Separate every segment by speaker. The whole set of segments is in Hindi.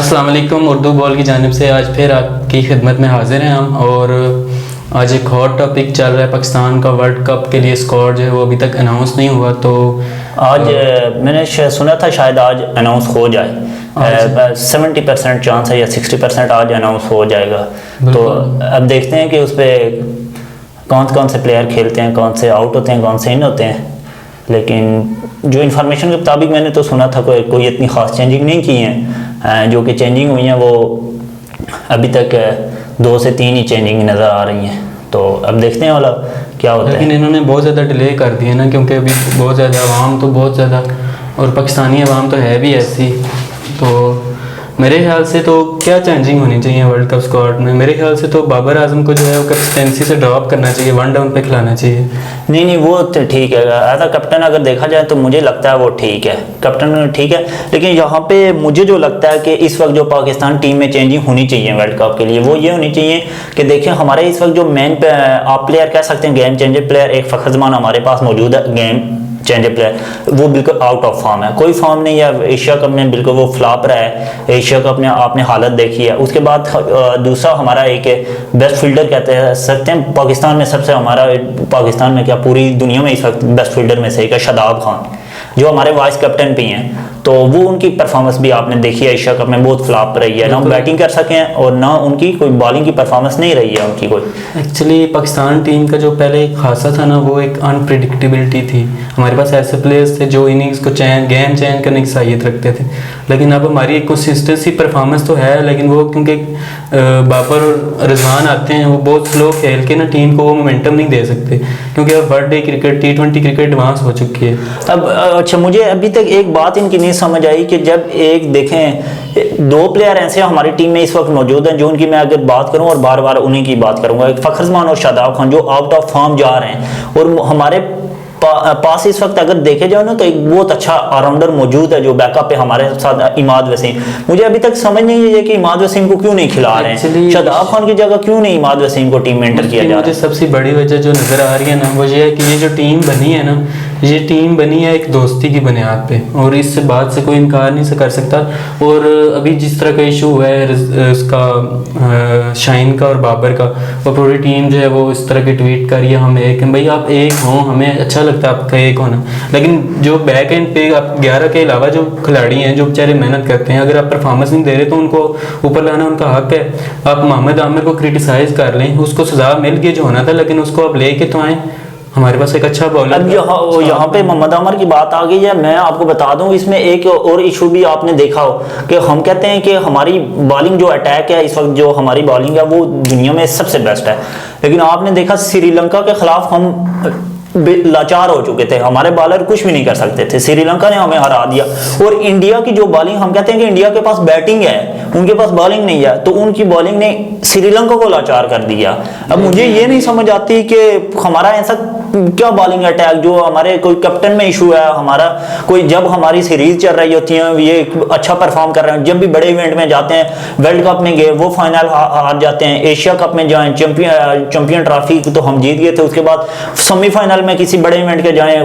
Speaker 1: अस्सलाम वालेकुम। उर्दू बॉल की जानिब से आज फिर आपकी खिदमत में हाजिर हैं हम। और आज एक हॉट टॉपिक चल रहा है, पाकिस्तान का वर्ल्ड कप के लिए स्क्वाड जो है वो अभी तक अनाउंस नहीं हुआ। तो
Speaker 2: आज मैंने सुना था शायद आज अनाउंस हो जाए। 70% चांस है या 60% आज अनाउंस हो जाएगा। तो अब देखते हैं कि उस पर कौन कौन से प्लेयर खेलते हैं, कौन से आउट होते हैं, कौन से इन होते हैं। लेकिन जो इन्फॉर्मेशन के मुताबिक मैंने तो सुना था कोई इतनी ख़ास चेंजिंग नहीं की हैं। जो कि चेंजिंग हुई हैं वो अभी तक 2 से 3 ही चेंजिंग नज़र आ रही हैं। तो अब देखते हैं वाला क्या होता है।
Speaker 1: लेकिन इन्होंने बहुत ज़्यादा डिले कर दिए ना, क्योंकि अभी बहुत ज़्यादा आवाम तो बहुत ज़्यादा, और पाकिस्तानी आवाम तो है भी ऐसी। तो मेरे ख्याल से तो क्या चेंजिंग होनी चाहिए वर्ल्ड कप स्क्वाड में? मेरे ख्याल से तो बाबर आजम को जो है वो कैप्टनसी से ड्रॉप करना चाहिए, 1 डाउन पे खिलाना चाहिए।
Speaker 2: नहीं, वो तो ठीक है। एज अ कैप्टन अगर देखा जाए तो मुझे लगता है वो ठीक है, कैप्टन ठीक है। लेकिन यहाँ पे मुझे जो लगता है कि इस वक्त जो पाकिस्तान टीम में चेंजिंग होनी चाहिए वर्ल्ड कप के लिए, वो ये होनी चाहिए कि देखें हमारे इस वक्त जो मेन आप प्लेयर कह सकते हैं गेम चेंजर प्लेयर, एक फ़खर जमान हमारे पास मौजूद है गेम चेंजर प्लेयर, वो बिल्कुल आउट ऑफ फॉर्म है, कोई फॉर्म नहीं है। एशिया कप में बिल्कुल वो फ्लॉप रहा है। एशिया कप में आपने हालत देखी है। उसके बाद दूसरा हमारा एक बेस्ट फील्डर कहते सकते हैं पाकिस्तान में, सबसे हमारा पाकिस्तान में क्या पूरी दुनिया में इस वक्त बेस्ट फील्डर में से एक है शादाब खान, जो हमारे वाइस कैप्टन भी हैं। तो वो उनकी परफॉर्मेंस भी आपने देखी है एशिया कप में बहुत फ्लॉप रही है। ना बैटिंग कर सकें और ना उनकी कोई बॉलिंग की परफॉर्मेंस नहीं रही है उनकी कोई।
Speaker 1: एक्चुअली पाकिस्तान टीम का जो पहले एक खासा था ना, वो एक अनप्रिडिक्टेबिलिटी थी। हमारे पास ऐसे प्लेयर्स थे जो इनिंग्स को गेम चैन करने की सलाहियत रखते थे। लेकिन अब हमारी एक कंसिस्टेंसी परफॉर्मेंस तो है, लेकिन वो क्योंकि बाबर और रिजवान आते हैं, वो बहुत स्लो खेल के ना टीम को वो मोमेंटम नहीं दे सकते, क्योंकि अब one day cricket, T20 cricket advance हो चुकी है।
Speaker 2: अब अच्छा, मुझे अभी तक एक बात इनकी नहीं समझ आई कि जब एक देखें 2 प्लेयर ऐसे हमारी टीम में इस वक्त मौजूद हैं जो उनकी मैं अगर बात करूं और बार बार उन्हीं की बात करूंगा, एक फ़खर जमान और शादाब खान जो आउट ऑफ फॉर्म जा रहे हैं, और हमारे पास इस वक्त अगर देखे जाए ना तो एक बहुत अच्छा ऑलराउंडर मौजूद है जो बैकअप पे हमारे साथ इमाद वसीम। मुझे अभी तक समझ नहीं है कि इमाद वसीम को क्यों नहीं खिला रहे हैं, शादाब खान की जगह क्यों नहीं इमाद वसीम को टीम में एंटर किया जा रहा है।
Speaker 1: मुझे सबसे बड़ी वजह जो नज़र आ रही है ना, वो ये है कि ये जो टीम बनी है ना, ये टीम बनी है एक दोस्ती की बुनियाद पे, और इस बात से कोई इनकार नहीं कर सकता। और अभी जिस तरह का इशू हुआ है उसका शाइन का और बाबर का, वो पूरी टीम जो है वो इस तरह के ट्वीट कर रही है, हम एक हैं। भाई आप एक हों, हमें अच्छा लगता है आपका एक होना, लेकिन जो बैक एंड पे आप 11 के अलावा जो खिलाड़ी हैं जो बेचारे मेहनत करते हैं, अगर आप परफॉर्मेंस नहीं दे रहे तो उनको ऊपर लाना उनका हक है। आप मोहम्मद आमिर को क्रिटिसाइज कर लें, उसको सजा मिल गई जो होना था, लेकिन उसको आप लेके तो आए। हमारे पास एक अच्छा बॉलर।
Speaker 2: अब यहाँ पे मोहम्मद आमिर की बात आ गई है। मैं आपको बता दूं इसमें एक और इशू भी आपने देखा हो कि हम कहते हैं कि हमारी बॉलिंग जो अटैक है इस वक्त, जो हमारी बॉलिंग है वो दुनिया में सबसे बेस्ट है। लेकिन आपने देखा श्रीलंका के खिलाफ हम लाचार हो चुके थे, हमारे बॉलर कुछ भी नहीं कर सकते थे, श्रीलंका ने हमें हरा दिया। और इंडिया की जो बॉलिंग, हम कहते हैं कि इंडिया के पास बैटिंग है, उनके पास बॉलिंग नहीं है, तो उनकी बॉलिंग ने श्रीलंका को लाचार कर दिया। अब मुझे ये नहीं समझ आती कि हमारा ऐसा क्या बॉलिंग अटैक, जो हमारे कोई कैप्टन में इशू है हमारा, कोई जब हमारी सीरीज चल रही होती है ये अच्छा परफॉर्म कर रहे हैं, जब भी बड़े इवेंट में जाते हैं, वर्ल्ड कप में गए वो फाइनल हार जाते हैं, एशिया कप में जाएं, चैंपियन ट्रॉफी तो हम जीत गए थे, उसके बाद सेमीफाइनल में किसी बड़े इवेंट के जाएं,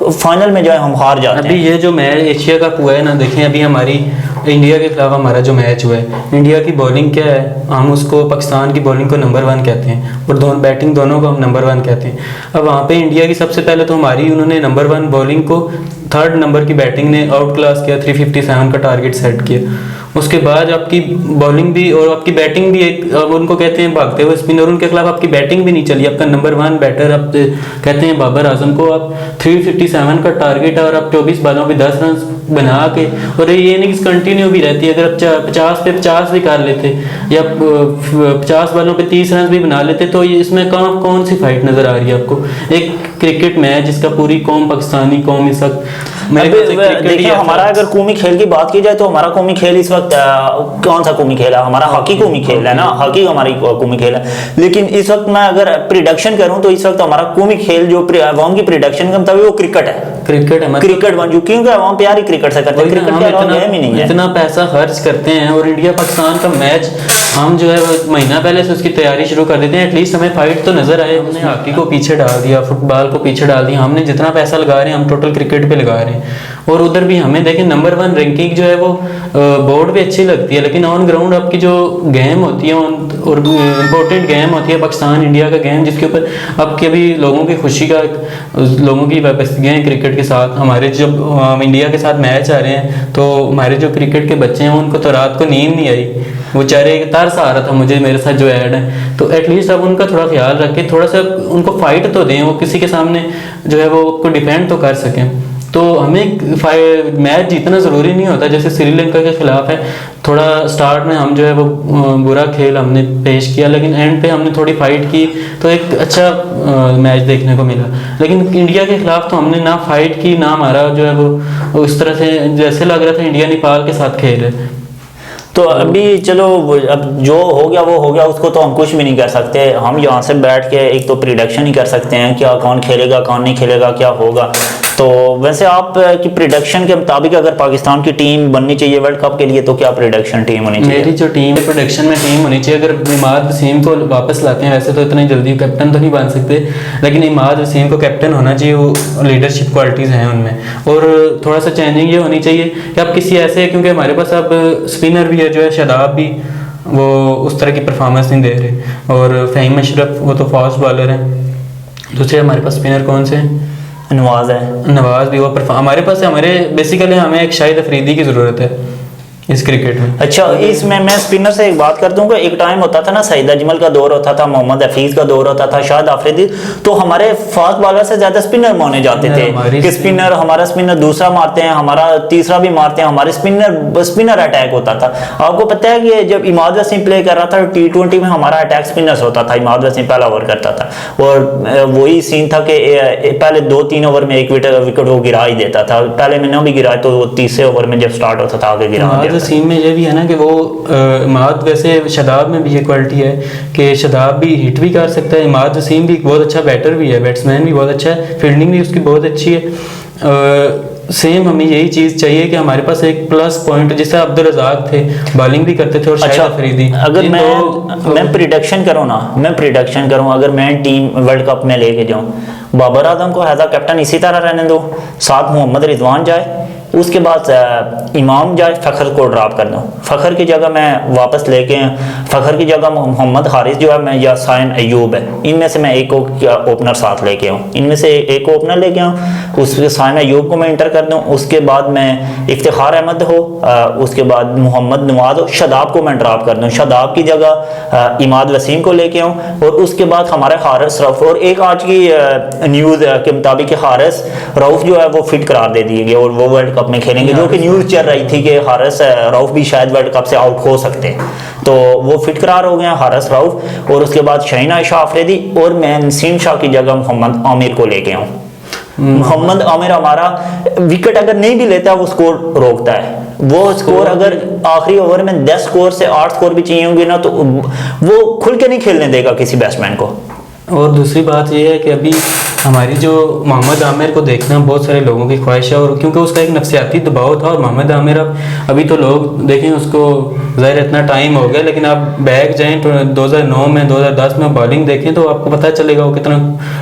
Speaker 2: फाइनल में जाए हम हार जाते हैं।
Speaker 1: अभी ये जो मैच एशिया कप हुआ है ना, देखें अभी हमारी इंडिया के खिलाफ हमारा जो मैच हुआ है, इंडिया की बॉलिंग क्या है, हम उसको पाकिस्तान की बॉलिंग को नंबर 1 कहते हैं, और दोनों बैटिंग दोनों को हम नंबर 1 कहते हैं। अब वहाँ पे इंडिया की सबसे पहले तो हमारी उन्होंने नंबर 1 बॉलिंग को 3rd नंबर की बैटिंग ने आउट क्लास किया, 357 का टारगेट सेट किया। उसके बाद आपकी बॉलिंग भी और आपकी बैटिंग भी एक, अब उनको कहते हैं भागते हुए स्पिनर, उनके खिलाफ आपकी बैटिंग भी नहीं चली। आपका नंबर 1 बैटर आप कहते हैं बाबर आजम को, आप 357 का टारगेट है और आप 24 बालों पे 10 रन बना के, और ये इनिंग्स कंटिन्यू भी रहती है। अगर आप 50 पे 50 भी कर लेते या 50 बालों पे 30 रन भी बना लेते, तो ये इसमें कौन सी फाइट नजर आ रही है आपको? एक क्रिकेट मैच जिसका पूरी कौम, पाकिस्तानी कौम इस वक्त,
Speaker 2: देखिए हमारा अगर कौमी खेल की बात की जाए तो हमारा कौमी खेल इस वक्त कौन सा कौमी खेल है? हमारा हॉकी कौमी खेल है ना, हॉकी हमारी कौमी खेल है। लेकिन इस वक्त मैं अगर प्रिडिक्शन करूं तो इस वक्त हमारा कौमी खेल जो अवाम की प्रिडिक्शन का मतलब वो क्रिकेट है।
Speaker 1: क्रिकेट है
Speaker 2: क्रिकेट बन चुकी है, वहाँ प्यार ही क्रिकेट से करते हैं, क्रिकेट के अलावा गेम ही नहीं है।
Speaker 1: इतना पैसा खर्च करते हैं और इंडिया पाकिस्तान का मैच हम जो है वो महीना पहले से उसकी तैयारी शुरू कर देते हैं, एटलीस्ट हमें फाइट तो नजर आए। हमने हॉकी को पीछे डाल दिया, फुटबॉल को पीछे डाल दिया, हमने जितना पैसा लगा रहे हैं हम टोटल क्रिकेट पे लगा रहे हैं। और उधर भी हमें देखें नंबर 1 रैंकिंग जो है वो बोर्ड पे अच्छी लगती है, लेकिन ऑन ग्राउंड आपकी जो गेम होती है और इम्पोर्टेंट गेम होती है पाकिस्तान इंडिया का गेम, जिसके ऊपर अब के भी लोगों की खुशी का, लोगों की वाबस्तगियाँ हैं क्रिकेट के साथ। हमारे जब इंडिया के साथ मैच आ रहे हैं तो हमारे जो क्रिकेट के बच्चे हैं उनको तो रात को नींद नहीं आई, वो बेचारे तरस आ रहा था मुझे, मेरे साथ जो ऐड है। तो एटलीस्ट अब उनका थोड़ा ख्याल रखें, थोड़ा सा उनको फाइट तो दें, वो किसी के सामने जो है वो को डिफेंड तो कर सकें। तो हमें मैच जीतना ज़रूरी नहीं होता, जैसे श्रीलंका के खिलाफ है, थोड़ा स्टार्ट में हम जो है वो बुरा खेल हमने पेश किया, लेकिन एंड पे हमने थोड़ी फाइट की तो एक अच्छा मैच देखने को मिला। लेकिन इंडिया के खिलाफ तो हमने ना फाइट की, ना हमारा जो है वो उस तरह से जैसे लग रहा था इंडिया नेपाल के साथ खेल है।
Speaker 2: तो अभी चलो, अब जो हो गया वो हो गया, उसको तो हम कुछ भी नहीं कर सकते। हम यहाँ से बैठ के एक तो प्रिडिक्शन ही कर सकते हैं क्या कौन खेलेगा कौन नहीं खेलेगा, क्या होगा। तो वैसे आप की प्रिडिक्शन के मुताबिक अगर पाकिस्तान की टीम बननी चाहिए वर्ल्ड कप के लिए तो क्या प्रिडिक्शन टीम होनी चाहिए?
Speaker 1: मेरी जो टीम है प्रिडिक्शन में टीम होनी चाहिए, अगर इमाद वसीम को वापस लाते हैं, वैसे तो इतनी जल्दी कैप्टन तो नहीं बन सकते, लेकिन इमाद वसीम को कैप्टन होना चाहिए, वो लीडरशिप क्वालिटीज़ हैं उनमें। और थोड़ा सा चेंजिंग ये होनी चाहिए कि आप किसी ऐसे, क्योंकि हमारे पास अब स्पिनर भी है जो है, शादाब भी वो उस तरह की परफॉर्मेंस नहीं दे रहे, और फ़हीम अशरफ वो तो फास्ट बॉलर हैं। दूसरे हमारे पास स्पिनर कौन से हैं?
Speaker 2: नवाज है,
Speaker 1: नवाज भी वो हमारे पास है। हमारे बेसिकली हमें एक शाहिद अफरीदी की ज़रूरत है इस क्रिकेट में।
Speaker 2: अच्छा, इसमें मैं स्पिनर से एक बात कर दूंगा, एक टाइम होता था ना सईद अजमल का दौर होता था, मोहम्मद हफीज का दौर होता था, शाहिद अफरीदी, तो हमारे फास्ट बॉलर से ज्यादा स्पिनर माने जाते थे कि स्पिनर, हमारा स्पिनर दूसरा मारते हैं, हमारा तीसरा भी मारते हैं, हमारे स्पिनर अटैक होता था। आपको पता है कि जब इमाद वसीम प्ले कर रहा था T20 में हमारा अटैक स्पिनर होता था, इमाद वसीम पहला ओवर करता था, और वही सीन था कि पहले 2-3 ओवर में एक विकेट वो गिरा ही देता था। पहले मैंने भी गिराया तो तीसरे ओवर में जब स्टार्ट होता था आगे गिरा।
Speaker 1: वसीम में ये भी है ना कि वो इमाद, वैसे शदाब में भी ये क्वालिटी है कि शदाब भी हिट भी कर सकता है, इमाद वसीम भी बहुत अच्छा बैटर भी है, बैट्समैन भी बहुत अच्छा है, फील्डिंग भी उसकी बहुत अच्छी है। सेम हमें यही चीज़ चाहिए कि हमारे पास एक प्लस पॉइंट, जैसे अब्दुल रज़ाक थे, बॉलिंग भी करते थे, और शाहिद अफरीदी।
Speaker 2: अगर मैं प्रिडिक्शन करूँ ना, अगर मैं टीम वर्ल्ड कप में लेके जाऊँ, बाबर आजम को एज अ कैप्टन इसी तरह रहने दो, साथ मोहम्मद रिजवान जाए, उसके बाद इमाम जाए, फ़खर को ड्रॉप कर दूँ, फ़खर की जगह मैं वापस लेके, फ़खर की जगह मोहम्मद हारिस जो है मैं, या साइन अयूब है, इनमें से मैं एक ओपनर साथ लेके आऊँ, इनमें से एक ओपनर लेके आऊँ, उसके साइन अयूब को मैं इंटर कर दूँ, उसके बाद मैं इफ्तिखार अहमद हो, उसके बाद मोहम्मद नवाज हो, शादाब को मैं ड्रॉप कर दूँ, शादाब की जगह इमाद वसीम को लेके आऊँ, और उसके बाद हमारे हारिस रऊफ, और एक आज की न्यूज़ के मुताबिक हारिस रऊफ जो है वो फिट करार दे दिए गए और वो वर्ल्ड में खेलेंगे, जो कि न्यूज़ चल रही थी कि हारिस रऊफ भी शायद वर्ल्ड कप से आउट हो सकते हैं, तो वो फिट करार हो गए हैं हारिस रऊफ। और उसके बाद शहीन आयशा अफरीदी, और मैं नसीम शाह की जगह मोहम्मद आमिर को लेके आऊँ। मोहम्मद आमिर हमारा विकेट अगर नहीं भी लेता वो स्कोर रोकता है, वो स्कोर अगर आखिरी ओवर में 10 स्कोर से 8 स्कोर भी चाहिए होंगे ना तो वो खुल के नहीं खेलने देगा किसी बैट्समैन को।
Speaker 1: और दूसरी बात यह है कि अभी हमारी जो मोहम्मद आमिर को देखना बहुत सारे लोगों की ख्वाहिश है, और क्योंकि उसका एक नफसियाती दबाव था, और मोहम्मद आमिर अभी तो लोग देखें उसको ज़ाहिर इतना टाइम हो गया, लेकिन आप बैक जाएं तो 2009 में 2010 में बॉलिंग देखें तो आपको पता चलेगा वो कितना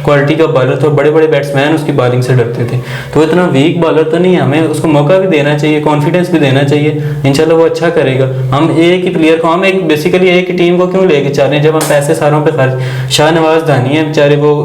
Speaker 1: क्वालिटी का बॉलर था, बड़े बड़े बैट्समैन उसकी बॉलिंग से डरते थे। तो इतना वीक बॉलर तो नहीं है, हमें उसको मौका भी देना चाहिए, कॉन्फिडेंस भी देना चाहिए, इंशाल्लाह वो अच्छा करेगा। हम एक ही प्लेयर को, हम एक बेसिकली एक ही टीम को क्यों लेके चल रहे हैं जब हम पैसे सारों पर खर्च। शाहनवाज धानी है बेचारे, वो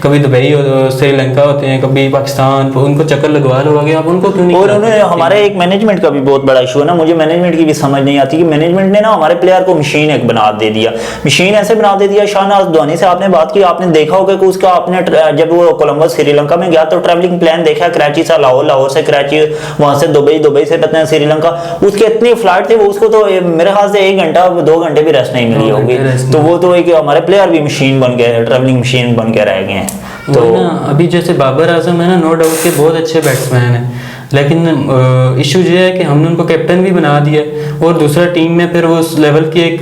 Speaker 1: कभी दुबई श्रीलंका होते हैं, कभी पाकिस्तान, उनको चक्कर लगवा लो आगे, आप उनको क्यों नहीं?
Speaker 2: और उन्हें हमारे एक मैनेजमेंट का भी बहुत बड़ा इशू है ना, मुझे मैनेजमेंट की भी समझ नहीं आती कि मैनेजमेंट ने ना हमारे प्लेयर को मशीन एक बना दे दिया, मशीन ऐसे बना दे दिया। शाहनवाज धानी से आपने बात की, आपने देखा होगा कि उसका आपने जब वो कोलंबस श्रीलंका में गया तो ट्रैवलिंग प्लान देखा, कराची से लाहौर, लाहौर से कराची, वहां से दुबई, दुबई से पता है श्रीलंका, उसके इतनी फ्लाइट थी वो, उसको तो मेरे ख्याल से 1 घंटा 2 घंटे भी रेस्ट नहीं मिली होगी। तो वो तो एक हमारे प्लेयर भी मशीन बन गए, ट्रैवलिंग मशीन बन के रह गए हैं।
Speaker 1: तो ना अभी जैसे बाबर आजम है ना, नो डाउट के बहुत अच्छे बैट्समैन हैं, लेकिन इशू ये है कि हमने उनको कैप्टन भी बना दिया और दूसरा टीम में फिर वो उस लेवल की एक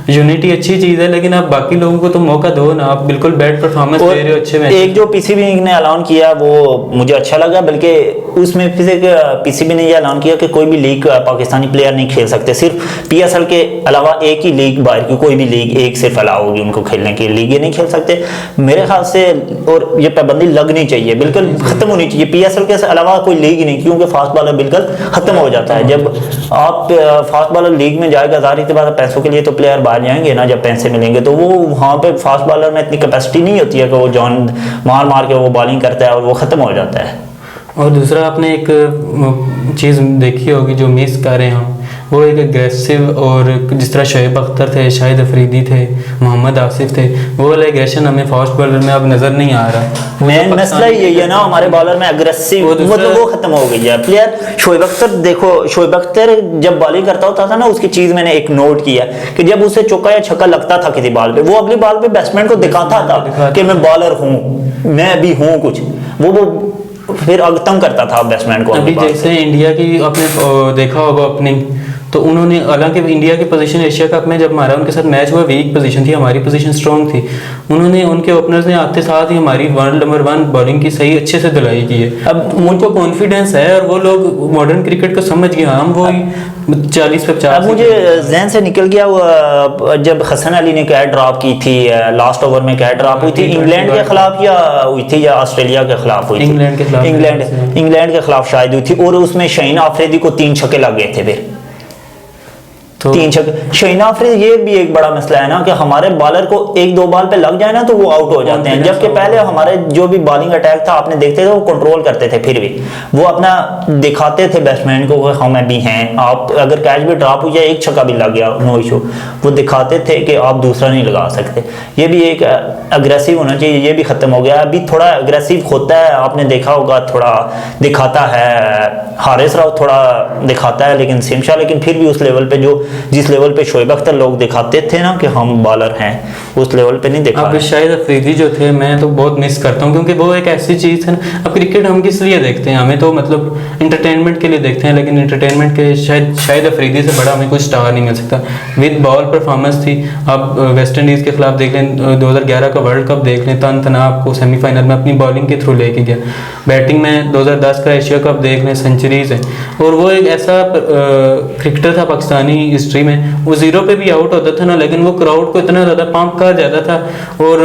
Speaker 1: यूनिटी अच्छी चीज़ है, लेकिन आप बाकी लोगों को तो मौका दो ना। आप बिल्कुल बैड परफॉर्मेंस दे रहे हो अच्छे मैच।
Speaker 2: एक जो पीसीबी ने ऐलान किया वो मुझे अच्छा लगा, बल्कि उसमें फिर एक पीसीबी ने यह ऐलान किया कि कोई भी लीग पाकिस्तानी प्लेयर नहीं खेल सकते, सिर्फ पीएसएल के अलावा एक ही लीग बाहर की कोई भी लीग एक सिर्फ अलाउ होगी उनको खेलने की, लीग ये नहीं खेल सकते मेरे ख्याल से। और ये पाबंदी लगनी चाहिए, बिल्कुल खत्म होनी चाहिए। पीएसएल के अलावा कोई लीग ही नहीं, क्योंकि फास्ट बॉलर बिल्कुल खत्म हो जाता है। जब आप फास्ट बॉलर लीग में जाएगा, जाहिर सी बात है पैसों के लिए तो प्लेयर बाहर जाएंगे ना, जब पैसे मिलेंगे तो वो वहाँ पे फास्ट बॉलर में इतनी कैपेसिटी नहीं होती है कि वो जॉन मार मार के वो बॉलिंग करता है और वो ख़त्म हो जाता है।
Speaker 1: और दूसरा आपने एक चीज़ देखी होगी जो मिस कर रहे हैं हम, वो एक एग्रेसिव, और जिस तरह शोएब अख्तर थे, शाहिद अफरीदी थे, मोहम्मद आसिफ थे, वो वाला एग्रेशन हमें फास्ट बॉलर में अब नज़र नहीं आ रहा।
Speaker 2: मेन मसला यही है ना हमारे बॉलर में, एग्रेसिव मतलब वो खत्म हो गई है। प्लेयर शोएब अख्तर देखो, शोएब अख्तर जब बॉलिंग करता होता था ना, उसकी चीज़ मैंने एक नोट किया कि जब उसे चौका या छक्का लगता था किसी बॉल पे, वो अगली बॉल पे बैट्समैन को दिखाता था कि मैं बॉलर हूँ, मैं भी हूँ कुछ, वो फिर अगतम करता था बैट्समैन को।
Speaker 1: अभी जैसे इंडिया की आपने देखा होगा ओपनिंग, तो उन्होंने, हालांकि इंडिया की पोजीशन एशिया कप में जब हमारा उनके साथ मैच हुआ वीक पोजीशन थी, हमारी पोजीशन स्ट्रॉन्ग थी, उन्होंने उनके ओपनर्स ने आते साथ ही हमारी वर्ल्ड नंबर 1 बॉलिंग की सही अच्छे से धुलाई की है। अब मुझको कॉन्फिडेंस है और वो लोग मॉडर्न क्रिकेट को समझ गए, हम वो 40 पे 50।
Speaker 2: अब मुझे जहन से निकल गया वो जब हसन अली ने कैच ड्रॉप की थी, लास्ट ओवर में कैच ड्रॉप हुई थी, इंग्लैंड के खिलाफ या हुई थी या ऑस्ट्रेलिया के खिलाफ हुई थी?
Speaker 1: इंग्लैंड के खिलाफ,
Speaker 2: इंग्लैंड के खिलाफ शायद हुई थी, और उसमें शाहीन आफरीदी को 3 छक्के लग गए थे फिर।
Speaker 1: तो
Speaker 2: 3 छक्के शाहीन आफरीदी, ये भी एक बड़ा मसला है ना कि हमारे बॉलर को 1-2 बॉल पे लग जाए ना तो वो आउट हो जाते हैं, जबकि पहले हमारे जो भी बॉलिंग अटैक था आपने देखते थे वो कंट्रोल करते थे, फिर भी वो अपना दिखाते थे बैट्समैन को कि हम भी हैं। आप अगर कैच भी ड्रॉप हो जाए, 1 छक्का भी लग गया, नो इशू, वो दिखाते थे कि आप दूसरा नहीं लगा सकते। ये भी एक अग्रेसिव होना चाहिए, ये भी खत्म हो गया। अभी थोड़ा अग्रेसिव होता है, आपने देखा होगा, थोड़ा दिखाता है, हारिस राव थोड़ा दिखाता है, लेकिन सिमशा, लेकिन फिर भी उस लेवल पे जिस लेवल पे शोएब अख्तर लोग दिखाते थे ना कि हम बॉलर हैं, उस लेवल पे नहीं दिखा।
Speaker 1: अब शायद अफरीदी जो थे, मैं तो बहुत मिस करता हूँ, क्योंकि वो एक ऐसी चीज़ है ना, अब क्रिकेट हम किस लिए देखते हैं, हमें तो मतलब इंटरटेनमेंट के लिए देखते हैं, लेकिन इंटरटेनमेंट के शायद अफरीदी से बड़ा हमें कोई स्टार नहीं मिल सकता। विद बॉल परफॉर्मेंस थी, आप वेस्ट इंडीज़ के खिलाफ देख लें, 2011 का वर्ल्ड कप देख लें, तन तना आपको सेमीफाइनल में अपनी बॉलिंग के थ्रू लेके गया। बैटिंग में 2010 का एशिया कप देख लें, सेंचुरीज है, और वो एक ऐसा क्रिकेटर था पाकिस्तानी हिस्ट्री में, वो 0 पे भी आउट होता था ना, लेकिन वो क्राउड को इतना ज़्यादा पंप कर जाता था। और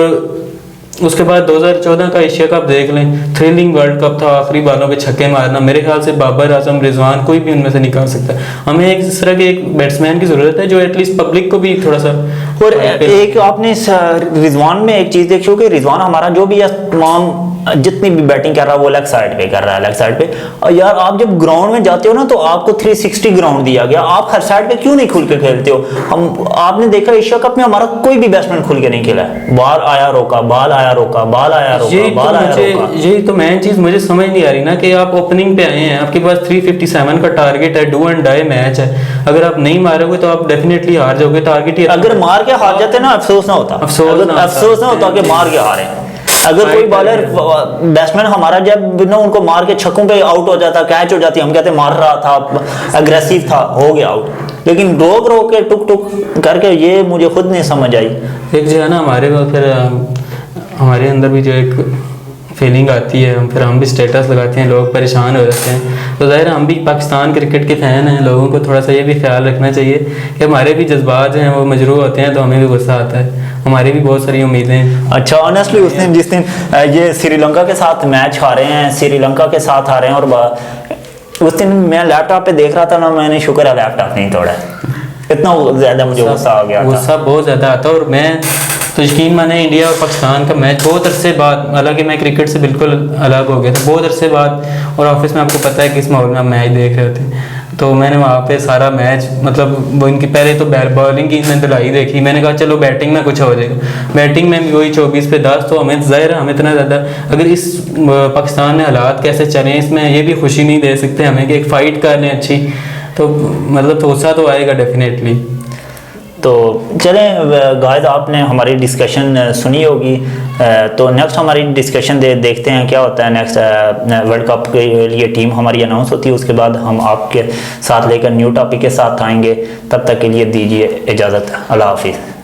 Speaker 1: उसके बाद 2014 का एशिया कप देख लें, थ्रिलिंग वर्ल्ड कप था, आखिरी बालों पे छक्के मारना, मेरे ख्याल से बाबर आजम, रिजवान, कोई भी उनमें से निकाल सकता है। हमें एक इस तरह के एक बैट्समैन की ज़रूरत है जो एटलीस्ट पब्लिक को भी थोड़ा सा।
Speaker 2: और एक आपने रिजवान में एक चीज़ देखी हो कि रिजवान हमारा जो भी है तमाम जितनी भी बैटिंग कर रहा है वो लेग साइड पे कर रहा है, लेग साइड पे। और यार आप जब ग्राउंड में जाते हो ना तो आपको 360 ग्राउंड दिया गया, आप हर साइड पे क्यों नहीं खुल के खेलते हो? आपने देखा एशिया कप में हमारा कोई भी बैट्समैन खुल के नहीं खेला है, बॉल आया रोका, बॉल आया रोका, बॉल आया रोका, बॉल आया रोका।
Speaker 1: यही तो मेन चीज़ मुझे समझ नहीं आ रही ना कि आप ओपनिंग पे आए हैं, आपके पास 357 का टारगेट है, डू एंड डाई मैच है, अगर आप नहीं मारोगे तो आप डेफिनेटली हार जाओगे। टारगेट ही,
Speaker 2: अगर मार के हार जाते ना अफसोस ना होता, अफसोस ना होता कि मार के हारे। अगर कोई बॉलर बैट्समैन हमारा जब ना उनको मार के छक्कों पे आउट हो जाता, कैच हो जाती, हम कहते मार रहा था, अग्रेसिव था, हो गया आउट। लेकिन रोक रोक के टुक टुक करके, ये मुझे खुद नहीं समझ आई।
Speaker 1: एक जो है ना फिर हमारे अंदर भी जो एक फीलिंग आती है, फिर हम भी स्टेटस लगाते हैं, लोग परेशान हो जाते हैं। तो ज़ाहिर हम भी पाकिस्तान क्रिकेट के फ़ैन हैं, लोगों को थोड़ा सा ये भी ख्याल रखना चाहिए कि हमारे भी जज्बात हैं वो मजरूह होते हैं, तो हमें भी गुस्सा आता है, हमारी भी बहुत सारी उम्मीदें।
Speaker 2: अच्छा, ऑनेस्टली उस दिन जिस दिन ये श्रीलंका के साथ मैच हारे हैं, श्रीलंका के साथ हारे हैं, और उस दिन मैं लैपटॉप पे देख रहा था ना, मैंने शुक्र है लैपटॉप नहीं तोड़ा, इतना ज़्यादा मुझे गुस्सा आ गया,
Speaker 1: गुस्सा बहुत ज़्यादा आता। और मैं तो यकीन माने इंडिया और पाकिस्तान का मैच बहुत अरसे बाद, हालांकि मैं क्रिकेट से बिल्कुल अलग हो गया था बहुत अरसे बाद, और ऑफिस में आपको पता है किस माहौल में हम मैच देख रहे होते, तो मैंने वहाँ पे सारा मैच, मतलब वो इनकी पहले तो बॉलिंग की मैंने धुलाई देखी, मैंने कहा चलो बैटिंग में कुछ हो जाएगा, बैटिंग में भी वही 24 पे 10। तो हमें ज़ाहिर हम इतना ज़्यादा, अगर इस पाकिस्तान में हालात कैसे चलें, इसमें ये भी खुशी नहीं दे सकते हमें कि एक फ़ाइट कर लें अच्छी, तो मतलब गुस्सा तो आएगा डेफिनेटली।
Speaker 2: तो चलें गाइस, आपने हमारी डिस्कशन सुनी होगी, तो नेक्स्ट हमारी डिस्कशन देखते हैं क्या होता है। नेक्स्ट वर्ल्ड कप के लिए टीम हमारी अनाउंस होती है, उसके बाद हम आपके साथ लेकर न्यू टॉपिक के साथ आएंगे। तब तक के लिए दीजिए इजाज़त। अल्लाह हाफिज़।